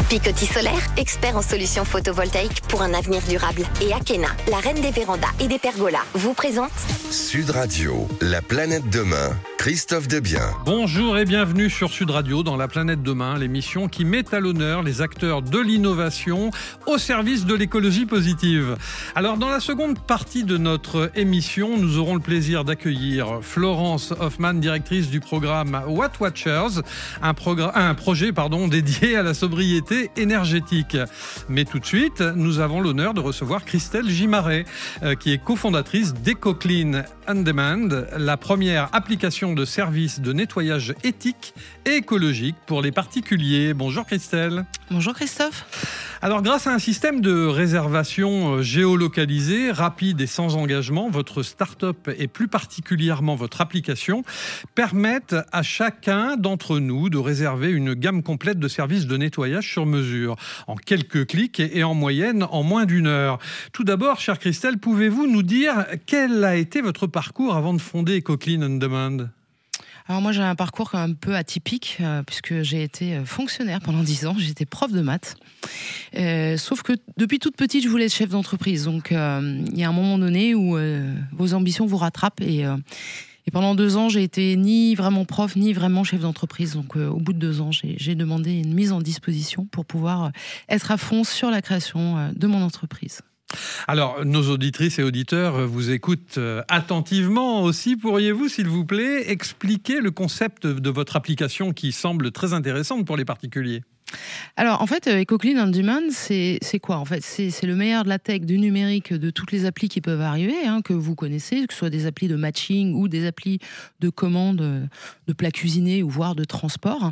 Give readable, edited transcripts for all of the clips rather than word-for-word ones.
Picoty Solaire, expert en solutions photovoltaïques pour un avenir durable. Et Akena, la reine des vérandas et des pergolas, vous présente Sud Radio, la planète demain. Christophe Debien. Bonjour et bienvenue sur Sud Radio dans La planète demain, l'émission qui met à l'honneur les acteurs de l'innovation au service de l'écologie positive. Alors dans la seconde partie de notre émission, nous aurons le plaisir d'accueillir Florence Hoffman, directrice du programme Watt Watchers, un projet dédié à la sobriété énergétique. Mais tout de suite, nous avons l'honneur de recevoir Christelle Gimaret, qui est cofondatrice d'EcoClean On Demand, la première application de services de nettoyage éthique et écologique pour les particuliers. Bonjour Christelle. Bonjour Christophe. Alors grâce à un système de réservation géolocalisé, rapide et sans engagement, votre start-up et plus particulièrement votre application permettent à chacun d'entre nous de réserver une gamme complète de services de nettoyage sur mesure, en quelques clics et en moyenne en moins d'1 heure. Tout d'abord, chère Christelle, pouvez-vous nous dire quel a été votre parcours avant de fonder EcoClean On Demand ? Alors moi j'ai un parcours quand même un peu atypique puisque j'ai été fonctionnaire pendant 10 ans, j'étais prof de maths. Sauf que depuis toute petite je voulais être chef d'entreprise. Donc il y a un moment donné où vos ambitions vous rattrapent et pendant 2 ans j'ai été ni vraiment prof ni vraiment chef d'entreprise. Donc au bout de 2 ans j'ai demandé une mise en disposition pour pouvoir être à fond sur la création de mon entreprise. Alors, nos auditrices et auditeurs vous écoutent attentivement aussi. Pourriez-vous, s'il vous plaît, expliquer le concept de votre application qui semble très intéressante pour les particuliers ? Alors en fait, EcoClean On Demand, c'est quoi ? En fait, c'est le meilleur de la tech, du numérique, de toutes les applis qui peuvent arriver, que vous connaissez, que ce soit des applis de matching ou des applis de commande de plats cuisinés ou voire de transport.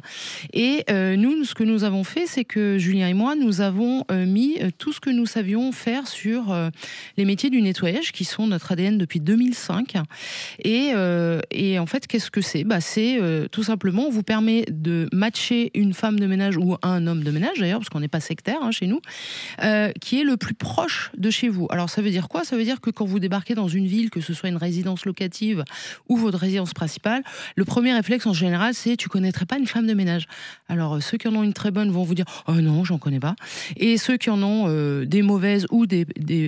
Et nous, ce que nous avons fait, c'est que Julien et moi, nous avons mis tout ce que nous savions faire sur les métiers du nettoyage, qui sont notre ADN depuis 2005. Et en fait, qu'est-ce que c'est ? C'est tout simplement, on vous permet de matcher une femme de ménage ou un homme de ménage d'ailleurs, parce qu'on n'est pas sectaire chez nous, qui est le plus proche de chez vous. Alors ça veut dire quoi ? Ça veut dire que quand vous débarquez dans une ville, que ce soit une résidence locative ou votre résidence principale, le premier réflexe en général c'est tu connaîtrais pas une femme de ménage. Alors ceux qui en ont une très bonne vont vous dire oh non j'en connais pas, et ceux qui en ont des mauvaises ou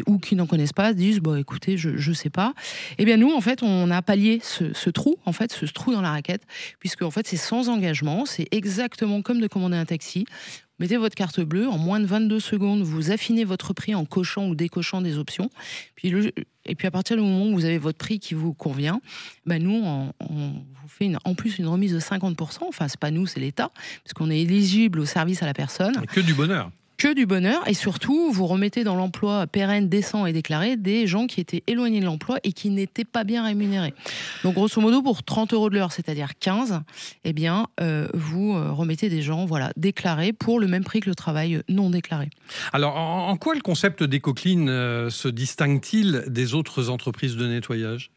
ou qui n'en connaissent pas disent bon écoutez je sais pas. Et bien nous en fait on a pallié ce trou dans la raquette, puisque en fait c'est sans engagement, c'est exactement comme de commander un taxi. Mettez votre carte bleue, en moins de 22 secondes, vous affinez votre prix en cochant ou décochant des options. Et puis à partir du moment où vous avez votre prix qui vous convient, nous, on vous fait en plus une remise de 50%. Enfin, c'est pas nous, c'est l'État, parce qu'on est éligible au service à la personne. Que du bonheur. Que du bonheur, et surtout, vous remettez dans l'emploi pérenne, décent et déclaré des gens qui étaient éloignés de l'emploi et qui n'étaient pas bien rémunérés. Donc, grosso modo, pour 30 € de l'heure, c'est-à-dire 15, vous remettez des gens déclarés pour le même prix que le travail non déclaré. Alors, en quoi le concept d'EcoClean se distingue-t-il des autres entreprises de nettoyage ?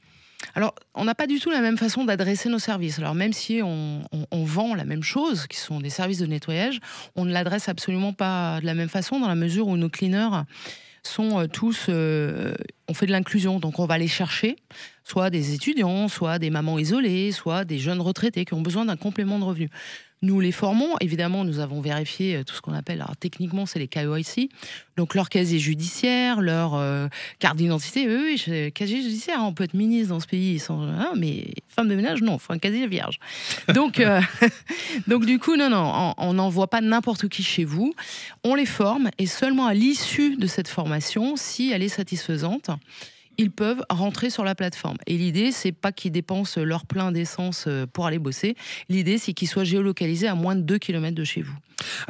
Alors, on n'a pas du tout la même façon d'adresser nos services. Alors, même si on vend la même chose, qui sont des services de nettoyage, on ne l'adresse absolument pas de la même façon, dans la mesure où nos cleaners sont tous... on fait de l'inclusion, donc on va aller chercher soit des étudiants, soit des mamans isolées, soit des jeunes retraités qui ont besoin d'un complément de revenu. Nous les formons, évidemment, nous avons vérifié tout ce qu'on appelle, alors techniquement c'est les KYC, donc leur casier judiciaire, leur carte d'identité. Casier judiciaire, on peut être ministre dans ce pays, mais femme de ménage, non, il faut un casier vierge. Donc, donc du coup, non, on n'envoie pas n'importe qui chez vous, on les forme, et seulement à l'issue de cette formation, si elle est satisfaisante, ils peuvent rentrer sur la plateforme. Et l'idée, c'est pas qu'ils dépensent leur plein d'essence pour aller bosser. L'idée, c'est qu'ils soient géolocalisés à moins de 2 km de chez vous.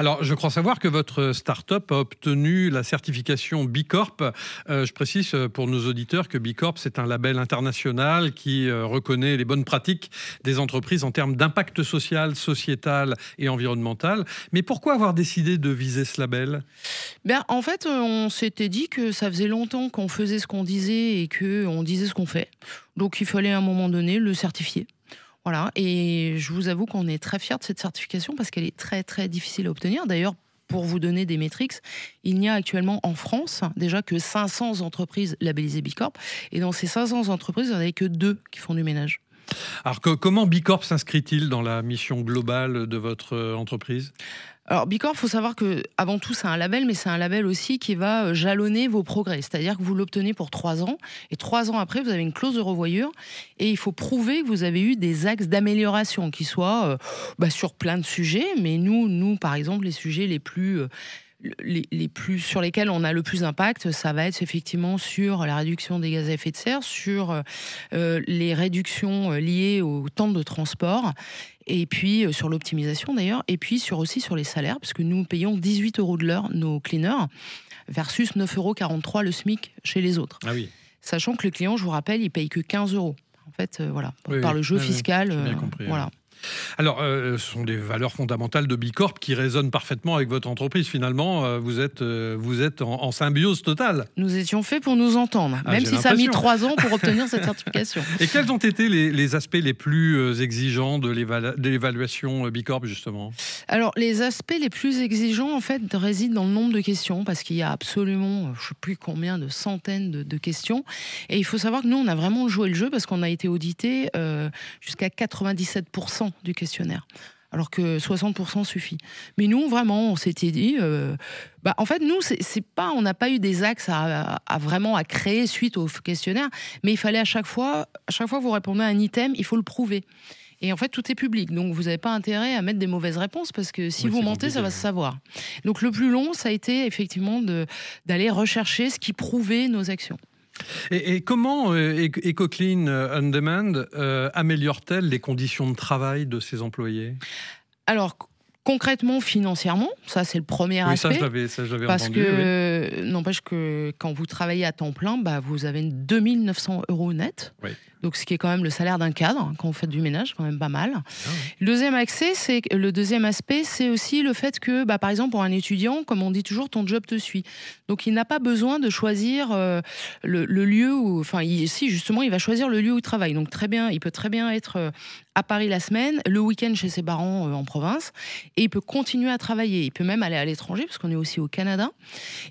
Alors, je crois savoir que votre start-up a obtenu la certification B Corp. Je précise pour nos auditeurs que B Corp, c'est un label international qui reconnaît les bonnes pratiques des entreprises en termes d'impact social, sociétal et environnemental. Mais pourquoi avoir décidé de viser ce label ? En fait, on s'était dit que ça faisait longtemps qu'on faisait ce qu'on disait et qu'on disait ce qu'on fait. Donc, il fallait à un moment donné le certifier. Voilà, et je vous avoue qu'on est très fiers de cette certification parce qu'elle est très très difficile à obtenir. D'ailleurs, pour vous donner des métriques, il n'y a actuellement en France déjà que 500 entreprises labellisées B Corp, et dans ces 500 entreprises, il n'y en a que 2 qui font du ménage. Alors comment Bicorp s'inscrit-il dans la mission globale de votre entreprise ? Alors Bicorp, il faut savoir que avant tout c'est un label, mais c'est un label aussi qui va jalonner vos progrès. C'est-à-dire que vous l'obtenez pour 3 ans, et 3 ans après vous avez une clause de revoyure, et il faut prouver que vous avez eu des axes d'amélioration, qui soient sur plein de sujets. Mais nous par exemple, les sujets les plus sur lesquels on a le plus d'impact, ça va être effectivement sur la réduction des gaz à effet de serre, sur les réductions liées au temps de transport, et puis sur l'optimisation d'ailleurs, et puis aussi sur les salaires, parce que nous payons 18 € de l'heure nos cleaners, versus 9,43 € le SMIC chez les autres. Ah oui. Sachant que le client, je vous rappelle, il paye que 15 €. En fait, voilà, Oui, par le jeu fiscal. j'ai bien compris, voilà. Oui. Alors, ce sont des valeurs fondamentales de Bicorp qui résonnent parfaitement avec votre entreprise. Finalement, vous êtes en symbiose totale. Nous étions faits pour nous entendre, même si ça a mis 3 ans pour obtenir cette certification. Et quels ont été les aspects les plus exigeants de l'évaluation Bicorp, justement ? Alors, les aspects les plus exigeants, en fait, résident dans le nombre de questions, parce qu'il y a absolument, je ne sais plus combien, de centaines de questions. Et il faut savoir que nous, on a vraiment joué le jeu, parce qu'on a été audité jusqu'à 97% du questionnaire, alors que 60% suffit. Mais nous, vraiment, on s'était dit, en fait, nous, on n'a pas eu des axes à créer suite au questionnaire, mais il fallait à chaque fois que vous répondez à un item, il faut le prouver. Et en fait, tout est public, donc vous n'avez pas intérêt à mettre des mauvaises réponses, parce que si vous mentez, ça va se savoir. Donc le plus long, ça a été effectivement d'aller rechercher ce qui prouvait nos actions. Et comment EcoClean On Demand améliore-t-elle les conditions de travail de ses employés ? Alors, concrètement, financièrement, ça c'est le premier aspect. Ça je l'avais parce entendu. Que, n'empêche que quand vous travaillez à temps plein, vous avez 2 900 € net. Oui. Donc, ce qui est quand même le salaire d'un cadre, quand vous faites du ménage, quand même pas mal. Ah oui. Le deuxième aspect, c'est aussi le fait que, par exemple, pour un étudiant, comme on dit toujours, ton job te suit. Donc, il n'a pas besoin de choisir le lieu où... justement, il va choisir le lieu où il travaille. Donc, il peut très bien être à Paris la semaine, le week-end chez ses parents en province, et il peut continuer à travailler. Il peut même aller à l'étranger, parce qu'on est aussi au Canada.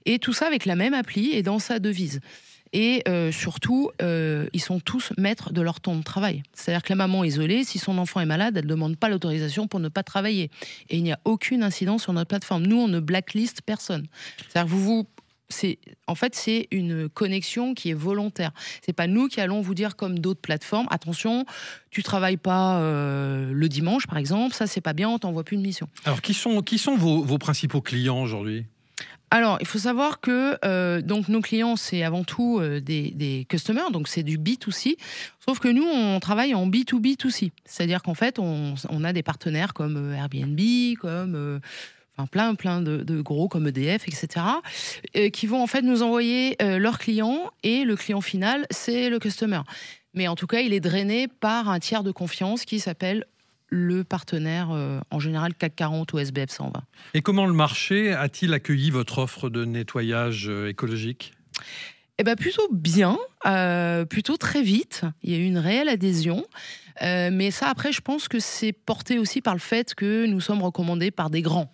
Et tout ça avec la même appli et dans sa devise. Et surtout, ils sont tous maîtres de leur temps de travail. C'est-à-dire que la maman isolée, si son enfant est malade, elle ne demande pas l'autorisation pour ne pas travailler. Et il n'y a aucune incidence sur notre plateforme. Nous, on ne blacklist personne. C'est-à-dire que c'est une connexion qui est volontaire. C'est pas nous qui allons vous dire, comme d'autres plateformes, attention, tu travailles pas le dimanche, par exemple, ça c'est pas bien, on t'envoie plus de mission. Alors, qui sont vos principaux clients aujourd'hui ? Alors, il faut savoir que donc nos clients, c'est avant tout des customers, donc c'est du B2C. Sauf que nous, on travaille en B2B2C. C'est-à-dire qu'en fait, on a des partenaires comme Airbnb, comme plein de gros comme EDF, etc., qui vont en fait nous envoyer leurs clients, et le client final, c'est le customer. Mais en tout cas, il est drainé par un tiers de confiance qui s'appelle le partenaire, en général CAC 40 ou SBF 120. Et comment le marché a-t-il accueilli votre offre de nettoyage écologique ? Plutôt bien, plutôt très vite. Il y a eu une réelle adhésion. Mais ça, après, je pense que c'est porté aussi par le fait que nous sommes recommandés par des grands.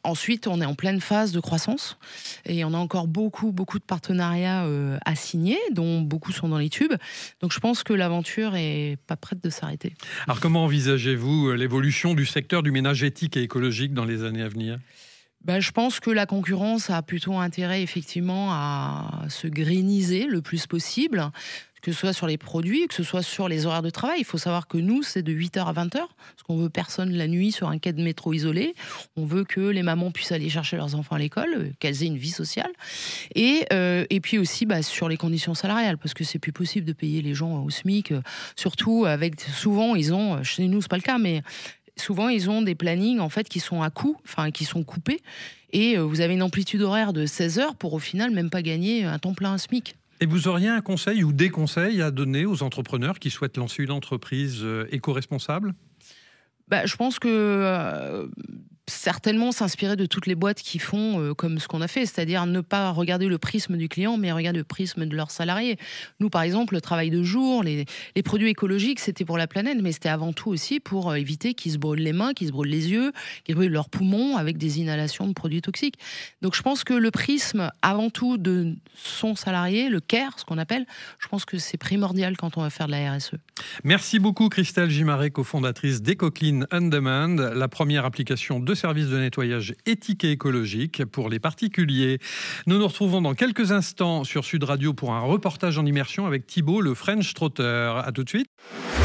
Ensuite, on est en pleine phase de croissance et on a encore beaucoup de partenariats à signer, dont beaucoup sont dans les tubes. Donc je pense que l'aventure est pas prête de s'arrêter. Alors comment envisagez-vous l'évolution du secteur du ménage éthique et écologique dans les années à venir ? Je pense que la concurrence a plutôt intérêt effectivement à se greeniser le plus possible, que ce soit sur les produits, que ce soit sur les horaires de travail. Il faut savoir que nous, c'est de 8h à 20h, parce qu'on veut personne la nuit sur un quai de métro isolé. On veut que les mamans puissent aller chercher leurs enfants à l'école, qu'elles aient une vie sociale. Et puis aussi sur les conditions salariales, parce que c'est plus possible de payer les gens au SMIC, surtout avec... Souvent, ils ont... Chez nous, c'est pas le cas, mais... Souvent, ils ont des plannings en fait qui sont à coup, qui sont coupés, et vous avez une amplitude horaire de 16 heures pour au final même pas gagner un temps plein, un SMIC. Et vous auriez un conseil ou des conseils à donner aux entrepreneurs qui souhaitent lancer une entreprise éco-responsable ? Je pense que certainement s'inspirer de toutes les boîtes qui font comme ce qu'on a fait, c'est-à-dire ne pas regarder le prisme du client, mais regarder le prisme de leurs salariés. Nous, par exemple, le travail de jour, les produits écologiques, c'était pour la planète, mais c'était avant tout aussi pour éviter qu'ils se brûlent les mains, qu'ils se brûlent les yeux, qu'ils brûlent leurs poumons avec des inhalations de produits toxiques. Donc je pense que le prisme, avant tout, de son salarié, le care, ce qu'on appelle, je pense que c'est primordial quand on va faire de la RSE. Merci beaucoup Christelle Gimaret, cofondatrice d'EcoClean On Demand, la première application de service de nettoyage éthique et écologique pour les particuliers. Nous nous retrouvons dans quelques instants sur Sud Radio pour un reportage en immersion avec Thibaut, le French Trotter. À tout de suite.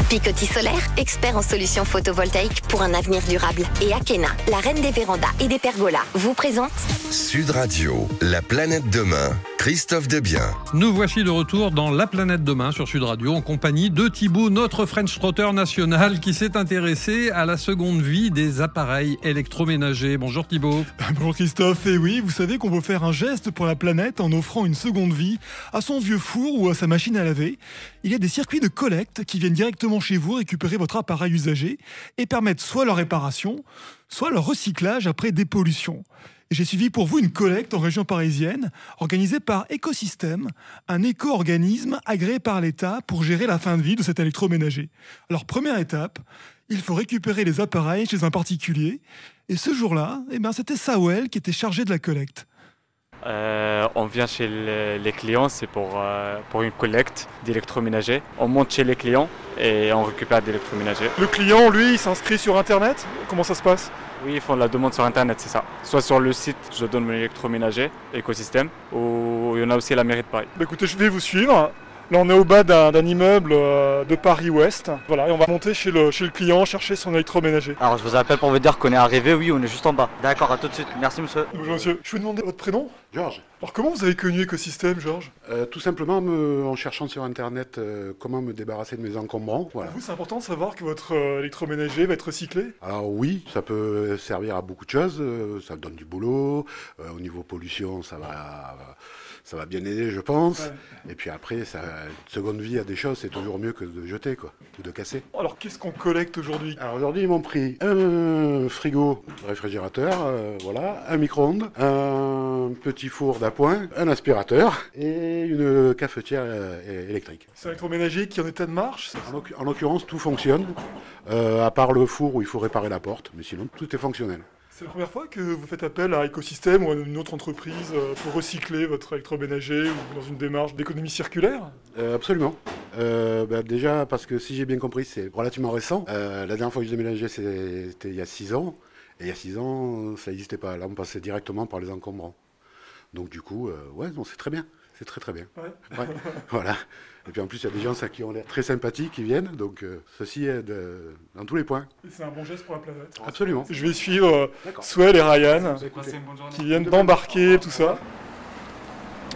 Picoty Solaire, expert en solutions photovoltaïques pour un avenir durable. Et Akena, la reine des vérandas et des pergolas, vous présente Sud Radio, la planète demain, Christophe Debien. Nous voici de retour dans La planète demain sur Sud Radio en compagnie de Thibaut, notre French Trotter national qui s'est intéressé à la seconde vie des appareils électroménagers. Bonjour Thibaut. Bonjour Christophe, et oui, vous savez qu'on peut faire un geste pour la planète en offrant une seconde vie à son vieux four ou à sa machine à laver. Il y a des circuits de collecte qui viennent directement chez vous récupérer votre appareil usagé et permettent soit leur réparation, soit leur recyclage après dépollution. Et j'ai suivi pour vous une collecte en région parisienne, organisée par Écosystème, un éco-organisme agréé par l'État pour gérer la fin de vie de cet électroménager. Alors, première étape, il faut récupérer les appareils chez un particulier. Et ce jour-là, c'était Sawel qui était chargé de la collecte. On vient chez les clients, c'est pour une collecte d'électroménager. On monte chez les clients et on récupère d'électroménager. Le client, lui, il s'inscrit sur Internet ? Comment ça se passe ? Oui, ils font la demande sur Internet, c'est ça. Soit sur le site Je donne mon électroménager, Écosystème, ou il y en a aussi à la mairie de Paris. Écoutez, je vais vous suivre. Là, on est au bas d'un immeuble de Paris-Ouest. Voilà, et on va monter chez le client, chercher son électroménager. Alors, je vous appelle pour vous dire qu'on est arrivé. Oui, on est juste en bas. D'accord, à tout de suite. Merci, monsieur. Bonjour, monsieur. Je peux demander votre prénom ? Georges. Alors, comment vous avez connu Écosystème, Georges ? Tout simplement en cherchant sur Internet comment me débarrasser de mes encombrants. Voilà. Pour vous, c'est important de savoir que votre électroménager va être recyclé ? Alors oui, ça peut servir à beaucoup de choses. Ça donne du boulot. Au niveau pollution, ça va bien aider, je pense. Ouais. Et puis après, une seconde vie à des choses, c'est toujours mieux que de jeter, quoi, ou de casser. Alors, qu'est-ce qu'on collecte aujourd'hui ? Alors aujourd'hui, ils m'ont pris un frigo réfrigérateur, voilà, un micro-ondes, un petit four d'appoint, un aspirateur et une cafetière électrique. C'est un électroménager qui est en état de marche ? En l'occurrence, tout fonctionne, à part le four où il faut réparer la porte, mais sinon, tout est fonctionnel. C'est la première fois que vous faites appel à Écosystème ou à une autre entreprise pour recycler votre électroménager ou dans une démarche d'économie circulaire ? Absolument. Déjà, parce que si j'ai bien compris, c'est relativement récent. La dernière fois que je déménageais, c'était il y a 6 ans. Et il y a 6 ans, ça n'existait pas. Là, on passait directement par les encombrants. Donc du coup, c'est très bien. C'est très très bien. Ouais. Voilà. Et puis en plus, il y a des gens qui ont l'air très sympathiques qui viennent, donc ceci aide dans tous les points. Et c'est un bon geste pour la planète. Absolument. Je vais suivre Swell et Ryan qui viennent d'embarquer, tout ça.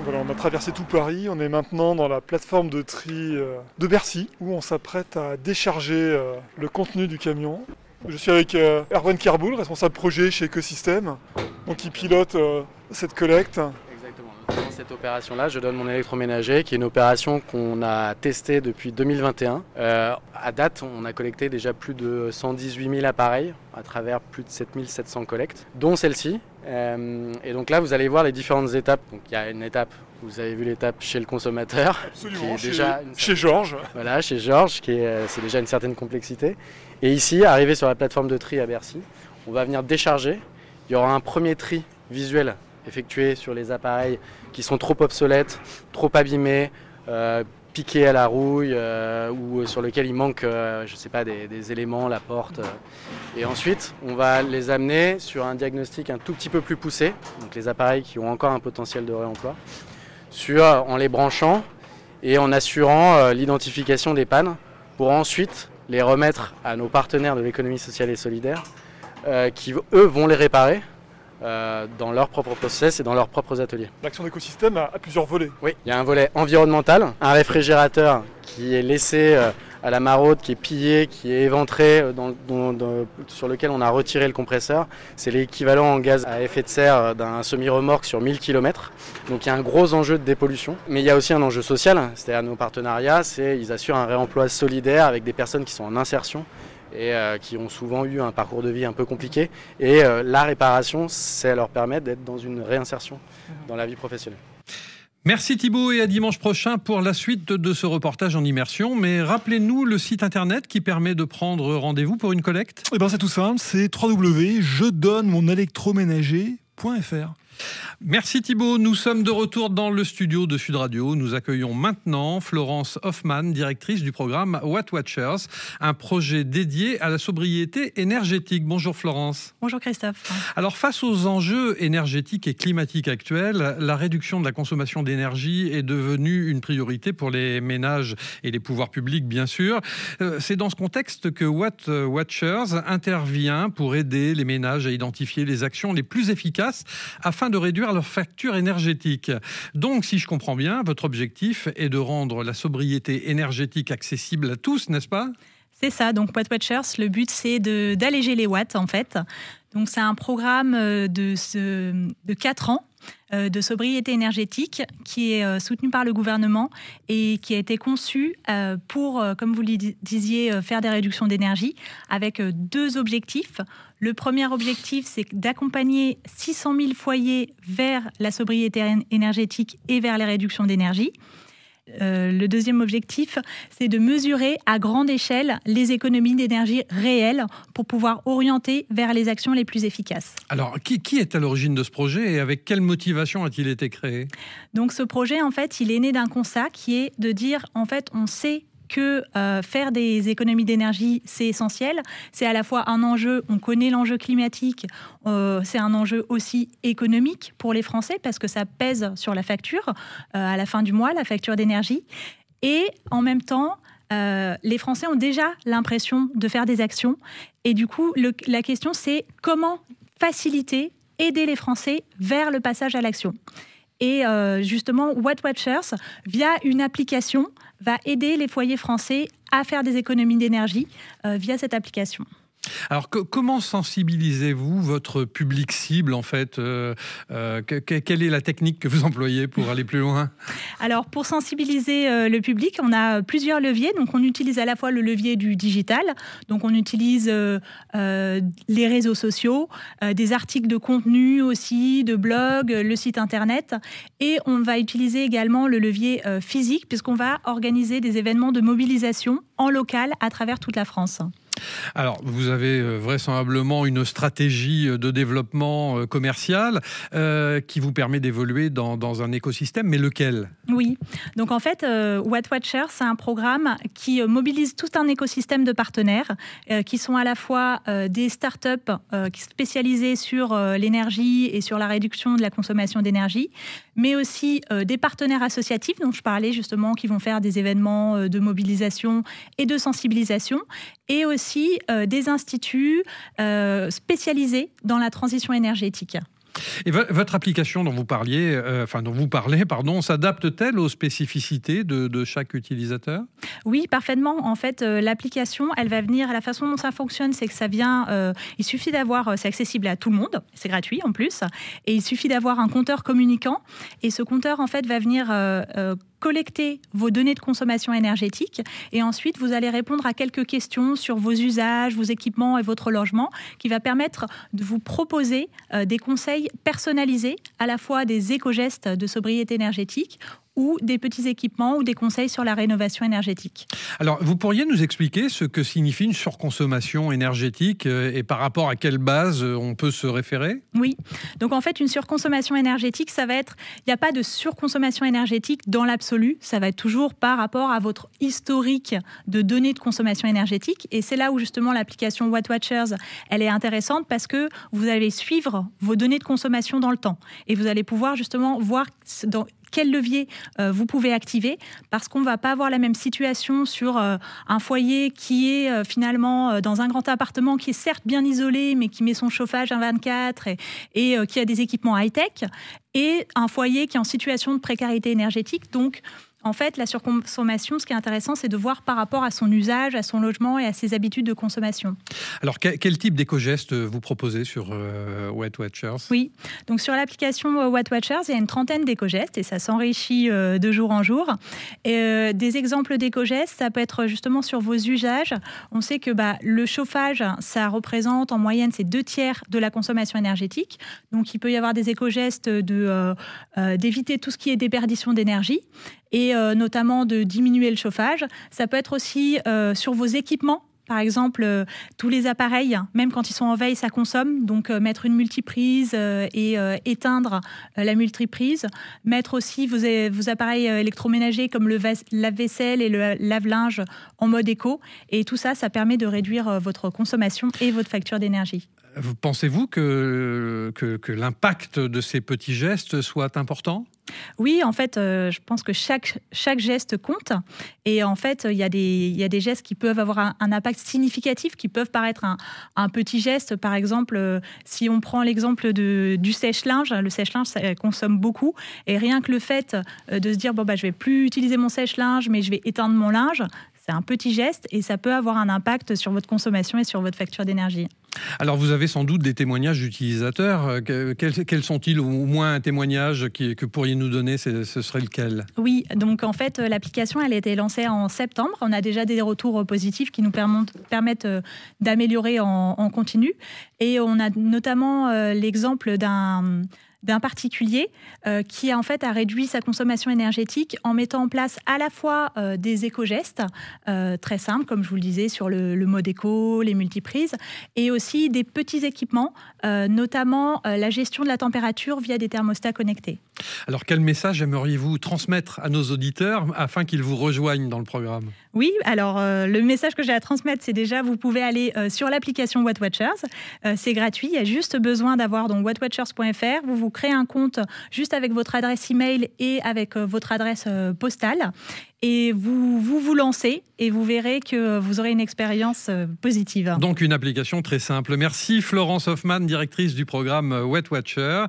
Voilà, on a traversé tout Paris, on est maintenant dans la plateforme de tri de Bercy, où on s'apprête à décharger le contenu du camion. Je suis avec Erwan Kerboul, responsable projet chez Écosystème, donc qui pilote cette collecte. Dans cette opération-là, je donne mon électroménager, qui est une opération qu'on a testée depuis 2021. À date, on a collecté déjà plus de 118 000 appareils à travers plus de 7 700 collectes, dont celle-ci. Et donc là, vous allez voir les différentes étapes. Donc il y a une étape, vous avez vu l'étape chez le consommateur. Absolument, qui est déjà chez Georges. Voilà, chez Georges, c'est déjà une certaine complexité. Et ici, arrivé sur la plateforme de tri à Bercy, on va venir décharger. Il y aura un premier tri visuel effectués sur les appareils qui sont trop obsolètes, trop abîmés, piqués à la rouille ou sur lesquels il manque des éléments, la porte. Et ensuite, on va les amener sur un diagnostic un tout petit peu plus poussé, donc les appareils qui ont encore un potentiel de réemploi, en les branchant et en assurant l'identification des pannes pour ensuite les remettre à nos partenaires de l'économie sociale et solidaire qui, eux, vont les réparer dans leur propre process et dans leurs propres ateliers. L'action d'Écosystème a plusieurs volets. Oui, il y a un volet environnemental, un réfrigérateur qui est laissé à la maraude, qui est pillé, qui est éventré, sur lequel on a retiré le compresseur. C'est l'équivalent en gaz à effet de serre d'un semi-remorque sur 1000 km. Donc il y a un gros enjeu de dépollution. Mais il y a aussi un enjeu social, c'est-à-dire nos partenariats, ils assurent un réemploi solidaire avec des personnes qui sont en insertion et qui ont souvent eu un parcours de vie un peu compliqué. Et la réparation, ça leur permet d'être dans une réinsertion dans la vie professionnelle. Merci Thibaut et à dimanche prochain pour la suite de ce reportage en immersion. Mais rappelez-nous le site internet qui permet de prendre rendez-vous pour une collecte. Eh ben c'est tout simple, c'est www.jedonnemonélectroménager.fr. Merci Thibaut, nous sommes de retour dans le studio de Sud Radio. Nous accueillons maintenant Florence Hoffmann, directrice du programme Watt Watchers, un projet dédié à la sobriété énergétique. Bonjour Florence. Bonjour Christophe. Alors face aux enjeux énergétiques et climatiques actuels, la réduction de la consommation d'énergie est devenue une priorité pour les ménages et les pouvoirs publics bien sûr. C'est dans ce contexte que Watt Watchers intervient pour aider les ménages à identifier les actions les plus efficaces afin de réduire leur facture énergétique. Donc, si je comprends bien, votre objectif est de rendre la sobriété énergétique accessible à tous, n'est-ce pas ? C'est ça, donc Watt Watchers, le but c'est d'alléger les watts en fait. Donc c'est un programme de 4 ans de sobriété énergétique qui est soutenu par le gouvernement et qui a été conçu pour, comme vous le disiez, faire des réductions d'énergie avec 2 objectifs. Le premier objectif, c'est d'accompagner 600 000 foyers vers la sobriété énergétique et vers les réductions d'énergie. Le deuxième objectif, c'est de mesurer à grande échelle les économies d'énergie réelles pour pouvoir orienter vers les actions les plus efficaces. Alors, qui est à l'origine de ce projet et avec quelle motivation a-t-il été créé ? Donc, ce projet, en fait, il est né d'un constat qui est de dire, en fait, on sait que faire des économies d'énergie, c'est essentiel. C'est à la fois un enjeu, on connaît l'enjeu climatique, c'est un enjeu aussi économique pour les Français parce que ça pèse sur la facture à la fin du mois, la facture d'énergie. Et en même temps, les Français ont déjà l'impression de faire des actions. Et du coup, la question, c'est comment faciliter, aider les Français vers le passage à l'action. Et justement, Watt Watchers, via une application, va aider les foyers français à faire des économies d'énergie via cette application. Alors, comment sensibilisez-vous votre public cible, en fait quelle est la technique que vous employez pour aller plus loin ? Alors, pour sensibiliser le public, on a plusieurs leviers. Donc, on utilise à la fois le levier du digital. Donc, on utilise les réseaux sociaux, des articles de contenu aussi, de blogs, le site Internet. Et on va utiliser également le levier physique, puisqu'on va organiser des événements de mobilisation en local à travers toute la France. Alors, vous avez vraisemblablement une stratégie de développement commercial qui vous permet d'évoluer dans un écosystème, mais lequel ? Oui, donc en fait, Watt Watchers, c'est un programme qui mobilise tout un écosystème de partenaires qui sont à la fois des startups spécialisées sur l'énergie et sur la réduction de la consommation d'énergie, mais aussi des partenaires associatifs dont je parlais justement, qui vont faire des événements de mobilisation et de sensibilisation, et aussi des instituts spécialisés dans la transition énergétique. Et votre application dont vous parlez, s'adapte-t-elle aux spécificités de chaque utilisateur ? Oui, parfaitement. En fait, l'application, elle va venir. La façon dont ça fonctionne, c'est que ça vient. Il suffit d'avoir. C'est accessible à tout le monde. C'est gratuit en plus. Et il suffit d'avoir un compteur communicant. Et ce compteur, en fait, va venir collecter vos données de consommation énergétique et ensuite vous allez répondre à quelques questions sur vos usages, vos équipements et votre logement qui va permettre de vous proposer des conseils personnalisés, à la fois des éco-gestes de sobriété énergétique ou des petits équipements ou des conseils sur la rénovation énergétique. Alors, vous pourriez nous expliquer ce que signifie une surconsommation énergétique et par rapport à quelle base on peut se référer ? Oui, donc en fait, une surconsommation énergétique, ça va être, il n'y a pas de surconsommation énergétique dans l'absolu, ça va être toujours par rapport à votre historique de données de consommation énergétique et c'est là où justement l'application Watt Watchers, elle est intéressante parce que vous allez suivre vos données de consommation dans le temps et vous allez pouvoir justement voir dans quel levier vous pouvez activer parce qu'on ne va pas avoir la même situation sur un foyer qui est finalement dans un grand appartement qui est certes bien isolé mais qui met son chauffage à 24 et qui a des équipements high-tech et un foyer qui est en situation de précarité énergétique. Donc, En fait, la surconsommation, ce qui est intéressant, c'est de voir par rapport à son usage, à son logement et à ses habitudes de consommation. Alors, quel type d'éco-gestes vous proposez sur Weight Watchers ? Oui, donc sur l'application Weight Watchers, il y a une trentaine d'éco-gestes et ça s'enrichit de jour en jour. Et, des exemples d'éco-gestes, ça peut être justement sur vos usages. On sait que le chauffage, ça représente en moyenne, c'est 2/3 de la consommation énergétique. Donc, il peut y avoir des éco-gestes d'éviter tout ce qui est déperdition d'énergie et notamment de diminuer le chauffage. Ça peut être aussi sur vos équipements. Par exemple, tous les appareils, même quand ils sont en veille, ça consomme. Donc, mettre une multiprise et éteindre la multiprise. Mettre aussi vos appareils électroménagers comme le lave-vaisselle et le lave-linge en mode éco. Et tout ça, ça permet de réduire votre consommation et votre facture d'énergie. Pensez-vous que l'impact de ces petits gestes soit important ? Oui, en fait, je pense que chaque geste compte. Et en fait, il y a des gestes qui peuvent avoir un impact significatif, qui peuvent paraître un petit geste. Par exemple, si on prend l'exemple du sèche-linge, le sèche-linge, ça consomme beaucoup. Et rien que le fait de se dire, je vais plus utiliser mon sèche-linge, mais je vais éteindre mon linge, c'est un petit geste et ça peut avoir un impact sur votre consommation et sur votre facture d'énergie. Alors, vous avez sans doute des témoignages d'utilisateurs. Quels sont-ils ? Au moins un témoignage que pourriez nous donner, ce serait lequel ? Oui, donc en fait, l'application, elle a été lancée en septembre. On a déjà des retours positifs qui nous permettent d'améliorer en continu. Et on a notamment l'exemple d'un particulier qui en fait a réduit sa consommation énergétique en mettant en place à la fois des éco-gestes très simples, comme je vous le disais, sur le mode éco, les multiprises, et aussi des petits équipements, notamment la gestion de la température via des thermostats connectés. Alors, quel message aimeriez-vous transmettre à nos auditeurs afin qu'ils vous rejoignent dans le programme ? Oui, alors le message que j'ai à transmettre, c'est déjà, vous pouvez aller sur l'application Weight Watchers. C'est gratuit, il y a juste besoin d'avoir donc weightwatchers.fr. Vous créez un compte juste avec votre adresse email et avec votre adresse postale. Et vous lancez et vous verrez que vous aurez une expérience positive. Donc une application très simple. Merci Florence Hoffmann, directrice du programme Weight Watchers,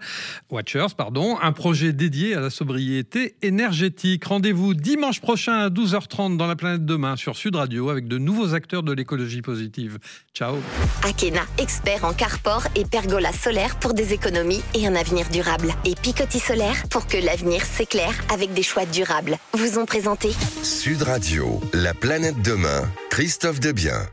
un projet dédié à la sobriété énergétique. Rendez-vous dimanche prochain à 12h30 dans La Planète Demain sur Sud Radio avec de nouveaux acteurs de l'écologie positive. Ciao. Akena, expert en carport et pergola solaire pour des économies et un avenir durable. Et Picoty Solaire pour que l'avenir s'éclaire avec des choix durables. Vous ont présenté Sud Radio, La Planète Demain, Christophe Debien.